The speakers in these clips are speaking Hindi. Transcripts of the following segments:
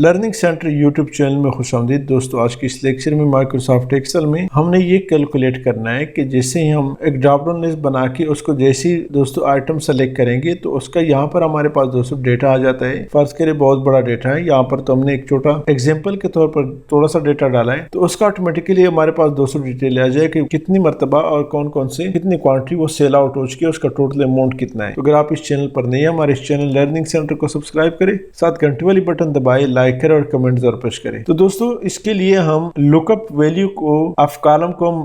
लर्निंग सेंटर यूट्यूब चैनल में खुशामदीद दोस्तों। आज की इस लेक्चर में माइक्रोसॉफ्ट एक्सेल में हमने ये कैलकुलेट करना है कि जैसे ही हम एक ड्रॉप डाउन लिस्ट बना के उसको जैसे ही दोस्तों आइटम सेलेक्ट करेंगे तो उसका यहाँ पर हमारे पास दोस्तों डेटा आ जाता है। फर्ज करें बहुत बड़ा डेटा है, यहाँ पर तो हमने एक छोटा एग्जाम्पल के तौर पर थोड़ा सा डेटा डाला है तो उसका ऑटोमेटिकली हमारे पास दोस्तों डिटेल आ जाए कि कितनी मरतबा और कौन कौन से कितनी क्वांटिटी वो सेल आउट हो चुकी है, उसका टोटल अमाउंट कितना है। तो अगर आप इस चैनल पर नहीं है, हमारे इस चैनल लर्निंग सेंटर को सब्सक्राइब करें, साथ घंटे वाली बटन दबाए, लाइक करें और कमेंट जरूर प्रेस करें। तो दोस्तों इसके लिए हम लुकअप वैल्यू को ऑफ कॉलम को हम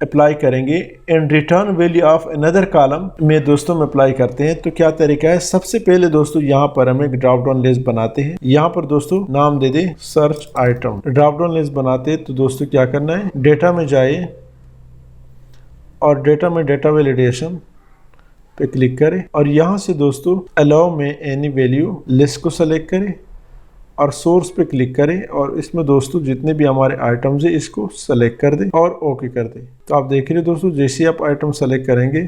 अप्लाई करेंगे and return value of another column में दोस्तों हम अप्लाई करते हैं। तो क्या तरीका है, सबसे पहले दोस्तों यहाँ पर हम एक ड्रॉप डाउन लिस्ट बनाते हैं। यहाँ पर दोस्तों नाम दे दें search item. Drop down list बनाते हैं तो दोस्तों क्या करना है, डेटा में जाए और डेटा में डेटा वैलिडेशन पे क्लिक करें और यहाँ से दोस्तों अलाउ में एनी वैल्यू लिस्ट को सेलेक्ट करें और सोर्स पे क्लिक करें और इसमें दोस्तों जितने भी हमारे आइटम्स है इसको सेलेक्ट कर दें और ओके कर दें। तो आप देख रहे हो दोस्तों, जैसे आप आइटम सेलेक्ट करेंगे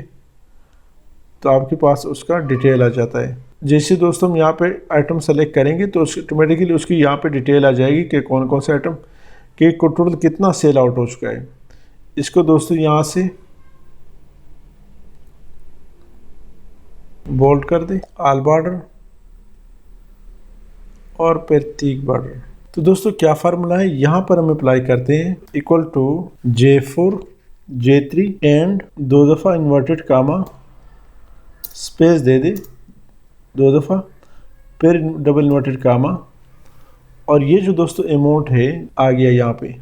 तो आपके पास उसका डिटेल आ जाता है। जैसे दोस्तों हम यहाँ पे आइटम सेलेक्ट करेंगे तो ऑटोमेटिकली उसकी यहाँ पे डिटेल आ जाएगी कि कौन कौन से आइटम के टोटल कितना सेल आउट हो चुका है। इसको दोस्तों यहाँ से बोल्ड कर दे, ऑल बॉर्डर और प्रतीक बॉर्डर। तो दोस्तों क्या फार्मूला है, यहाँ पर हम अप्लाई करते हैं equal to J4 J3 and 2 दफ़ा इन्वर्टेड कामा स्पेस दे दे 2 दफ़ा, फिर डबल इन्वर्टेड कामा और ये जो दोस्तों अमाउंट है आ गया यहाँ पे,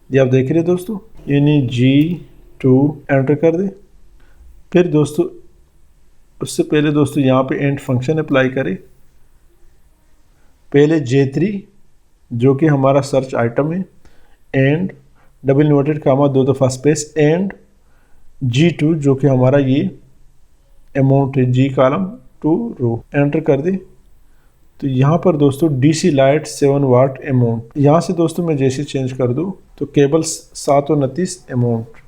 ये आप देख रहे हैं दोस्तों, यानी G2 एंटर कर दे। फिर दोस्तों उससे पहले दोस्तों यहाँ पे एंड फंक्शन अप्लाई करें। पहले J3 जो कि हमारा सर्च आइटम है एंड डबल इन्वर्टेड कामा 2 दफ़ा स्पेस एंड G2 जो कि हमारा ये अमाउंट है, G column to row enter कर दे। तो यहाँ पर दोस्तों DC लाइट 7 वाट अमाउंट, यहाँ से दोस्तों मैं जैसे चेंज कर दूँ तो केबल 729 अमाउंट।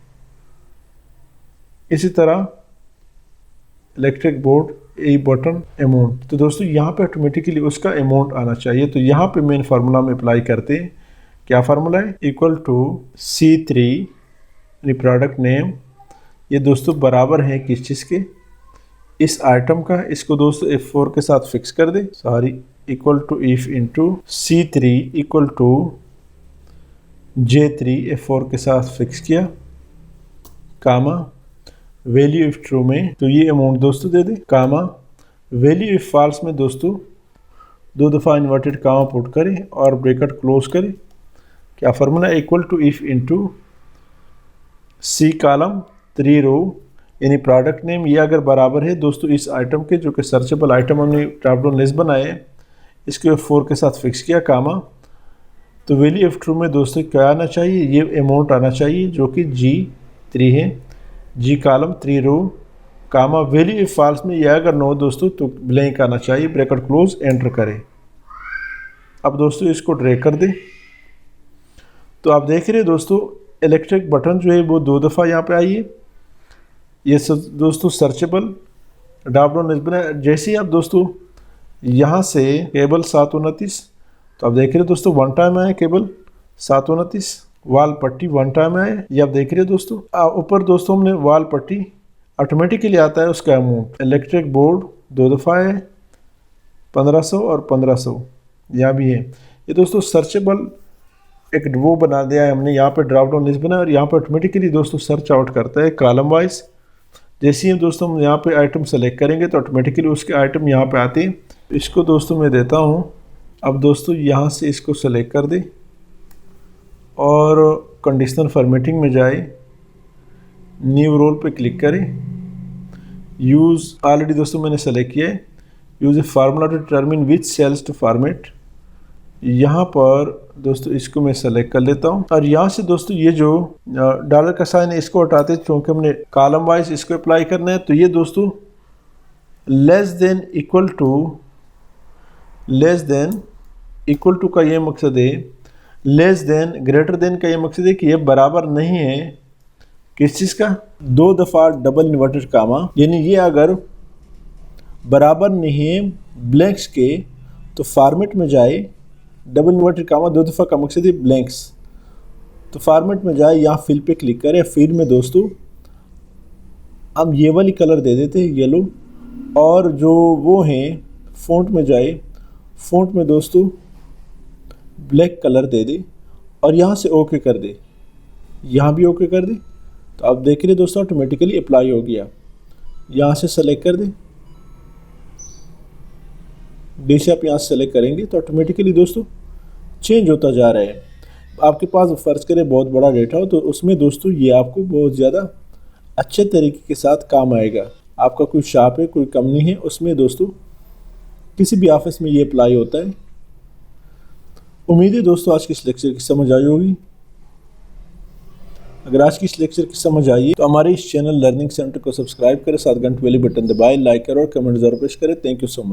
इसी तरह इलेक्ट्रिक बोर्ड ए बटन अमाउंट। तो दोस्तों यहाँ पे ऑटोमेटिकली उसका अमाउंट आना चाहिए। तो यहाँ पे मेन फार्मूला में अप्लाई करते हैं। क्या फार्मूला है, इक्वल टू C3 यानी प्रोडक्ट नेम, ये दोस्तों बराबर है किस चीज़ के, इस आइटम का। इसको दोस्तों F4 के साथ फिक्स कर दे, sorry equal to if into C3 equal to J3 F4 के साथ फिक्स किया, कामा वैल्यू इफ ट्रू में तो ये अमाउंट दोस्तों दे दे, कामा वैल्यू इफ फॉल्स में दोस्तों 2 दफ़ा इन्वर्टेड कामा पुट करें और ब्रैकेट क्लोज करें। क्या formula, equal to if into C column 3 row यानी प्रोडक्ट नेम, ये अगर बराबर है दोस्तों इस आइटम के जो कि सर्चेबल आइटम हमने ड्रॉप डाउन लिस्ट बनाए हैं, इसको F4 के साथ फिक्स किया, कामा तो वैल्यू इफ ट्रू में दोस्तों क्या आना चाहिए, ये अमाउंट आना चाहिए जो कि G3 है, G column 3 row, comma value if false में यह अगर नो दोस्तों तो ब्लैंक आना चाहिए, ब्रैकेट क्लोज एंटर करें। अब दोस्तों इसको ड्रैग कर दें तो आप देख रहे हैं दोस्तों इलेक्ट्रिक बटन जो है वो 2 दफ़ा यहाँ पे आई है। ये दोस्तों सर्चेबल ड्रॉप डाउन लिस्ट बना। जैसे ही आप दोस्तों यहाँ से केबल 729, तो आप देख रहे हैं दोस्तों वन टाइम आया केबल 729, वाल पट्टी वन टाइम आए, ये आप देख रहे हैं दोस्तों। ऊपर दोस्तों हमने वाल पट्टी ऑटोमेटिकली आता है उसका अमाउंट। इलेक्ट्रिक बोर्ड 2 दफ़ा है 1500 और 1500 यहाँ भी है। ये दोस्तों सर्चेबल एक वो बना दिया है हमने, यहाँ पे ड्रॉप डाउन लिस्ट बनाया और यहाँ पे ऑटोमेटिकली दोस्तों सर्च आउट करता है कॉलम वाइज। जैसे ही दोस्तों हम यहाँ पे आइटम सेलेक्ट करेंगे तो ऑटोमेटिकली उसके आइटम यहाँ पे आते हैं। इसको दोस्तों मैं देता हूँ। अब दोस्तों यहाँ से इसको सेलेक्ट कर दे और कंडीशनल फॉर्मेटिंग में जाए, न्यू रोल पे क्लिक करें, यूज़ ऑलरेडी दोस्तों मैंने सेलेक्ट किया है, use a formula to determine which cells to format. यहाँ पर दोस्तों इसको मैं सेलेक्ट कर लेता हूँ और यहाँ से दोस्तों ये जो डॉलर का साइन है इसको हटाते हैं क्योंकि हमने कॉलम वाइज इसको अप्लाई करना है। तो ये दोस्तों लेस देन इक्वल टू का ये मकसद है, लेस देन ग्रेटर देन का ये मकसद है कि ये बराबर नहीं है किस चीज़ का, 2 दफ़ा डबल इन्वर्टेड कामा, यानी ये अगर बराबर नहीं है ब्लैंक्स के तो फॉर्मेट में जाए, डबल इन्वर्टेड कामा 2 दफ़ा का मकसद है ब्लैंक्स। तो फॉर्मेट में जाए, यहाँ फिल पे क्लिक करें। फिल में दोस्तों हम ये वाली कलर दे देते हैं येलो, और जो वो हैं फ़ॉन्ट में जाए, फ़ॉन्ट में दोस्तों ब्लैक कलर दे दे और यहाँ से ओके कर दे, यहाँ भी ओके कर दे। तो आप देख रहे दोस्तों ऑटोमेटिकली अप्लाई हो गया। यहाँ से सेलेक्ट कर दें, जैसे आप यहाँ से सेलेक्ट करेंगे तो ऑटोमेटिकली दोस्तों चेंज होता जा रहा है। आपके पास फ़र्ज़ करें बहुत बड़ा डेटा हो तो उसमें दोस्तों ये आपको बहुत ज़्यादा अच्छे तरीके के साथ काम आएगा। आपका कोई शॉप है, कोई कंपनी है, उसमें दोस्तों किसी भी ऑफिस में ये अप्लाई होता है। उम्मीद है दोस्तों आज की इस लेक्चर की समझ आई होगी। अगर आज की इस लेक्चर की समझ आई तो हमारे इस चैनल लर्निंग सेंटर को सब्सक्राइब करें, साथ घंटे वाली बटन दबाएं, लाइक करें और कमेंट ज़रूर पेश करें। Thank you so much.